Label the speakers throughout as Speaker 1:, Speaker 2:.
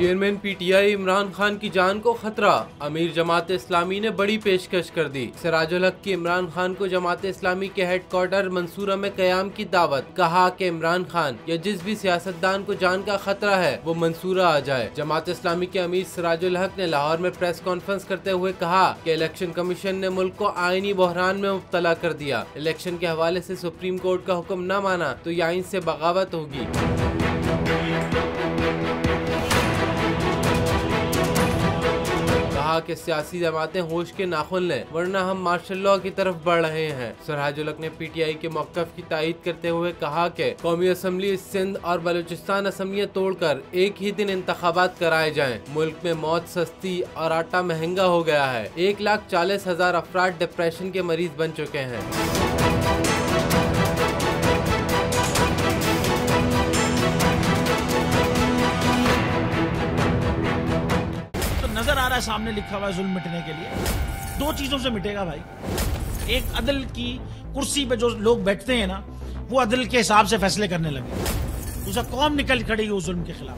Speaker 1: Chairman PTI Imran Khan की जान को खतरा, अमीर जमात इस्लामी ने बड़ी पेशकश कर दी। सिराजुल हक की इमरान खान को जमात इस्लामी के हेडक्वार्टर मंसूरा में कयाम की दावत। कहा कि इमरान खान या जिस भी सियासतदान को जान का खतरा है वो मंसूरा आ जाए। जमात इस्लामी के अमीर सिराजुल हक ने लाहौर में प्रेस कॉन्फ्रेंस करते हुए कहा कि इलेक्शन कमीशन ने मुल्क को आईनी बहरान में मुब्तला कर दिया। इलेक्शन के हवाले से सुप्रीम कोर्ट का हुक्म न माना तो ये आइन से बगावत होगी। कहा कि सियासी जमातें होश के नाखुन लें वरना हम मार्शल लॉ की तरफ बढ़ रहे हैं। सिराजुल हक ने पीटीआई के मौक़िफ़ की तायीद करते हुए कहा कि कौमी असम्बली सिंध और बलूचिस्तान असम्बलियाँ तोड़कर एक ही दिन इंतखाबात कराए जाएं। मुल्क में मौत सस्ती और आटा महंगा हो गया है। 1,40,000 अफराद डिप्रेशन के मरीज बन चुके हैं।
Speaker 2: नजर आ रहा है सामने लिखा हुआ है जुल्म मिटने के लिए। दो चीजों से मिटेगा भाई। एक, अदल की कुर्सी पे जो लोग बैठते हैं ना वो अदल के हिसाब से फैसले करने लगे। दूसरा, कौम निकल खड़ेगी उस जुल्म के खिलाफ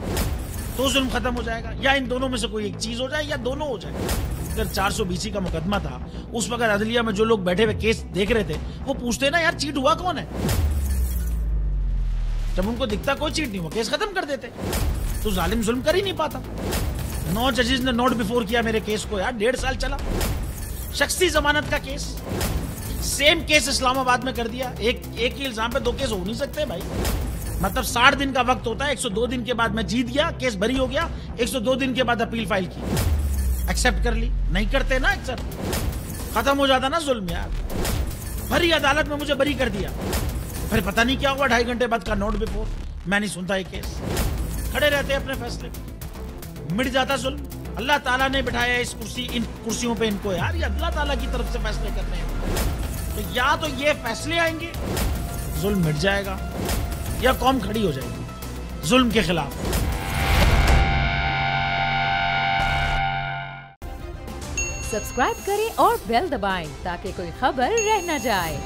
Speaker 2: तो जुल्म खत्म हो जाएगा। या इन दोनों में से कोई एक चीज हो जाए या दोनों हो जाए। अगर 420 का मुकदमा था उस वक्त अदलिया में जो लोग बैठे हुए केस देख रहे थे वो पूछते ना यार चीट हुआ कौन है। जब उनको दिखता कोई चीट नहीं हुआ केस खत्म कर देते। तो जालिम जुल्म कर ही नहीं पाता। 9 जजेस ने नोट बिफोर किया मेरे केस को यार, 1.5 साल चला। शख्सी जमानत का केस, सेम केस इस्लामाबाद में कर दिया। एक ही इल्जाम पे 2 केस हो नहीं सकते भाई। मतलब 60 दिन का वक्त होता है। 102 दिन के बाद मैं जीत गया, केस बरी हो गया। 102 दिन के बाद अपील फाइल की, एक्सेप्ट कर ली। नहीं करते ना एक्सेप्ट, खत्म हो जाता ना जुल्म यार। भरी अदालत में मुझे बरी कर दिया, फिर पता नहीं क्या हुआ 2.5 घंटे बाद का नोट बिफोर। मैं नहीं सुनता ये केस, खड़े रहते अपने फैसले पे, मिट जाता जुल्म। अल्लाह ताला ने बिठाया इन कुर्सियों पे इनको यार, ये अल्लाह ताला की तरफ से फैसले करने हैं। तो या तो ये फैसले आएंगे जुल्म मिट जाएगा या कौम खड़ी हो जाएगी जुल्म के खिलाफ।
Speaker 3: सब्सक्राइब करें और बेल दबाएं ताकि कोई खबर रह न जाए।